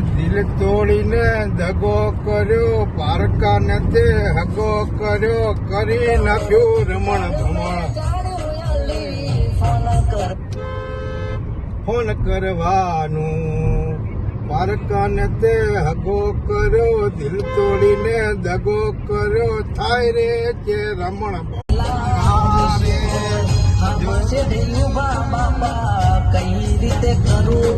દિલ તોડીને દગો કર્યો, પારકાને તે હગો કર્યો, કરી નાખ્યું રમણ ભમણ. ફોન કરવાનું પારકાને તે હગો કર્યો, દિલ તોડીને દગો કર્યો, થાય રે કે રમણ ભમણ. બાપા કઈ રીતે કરું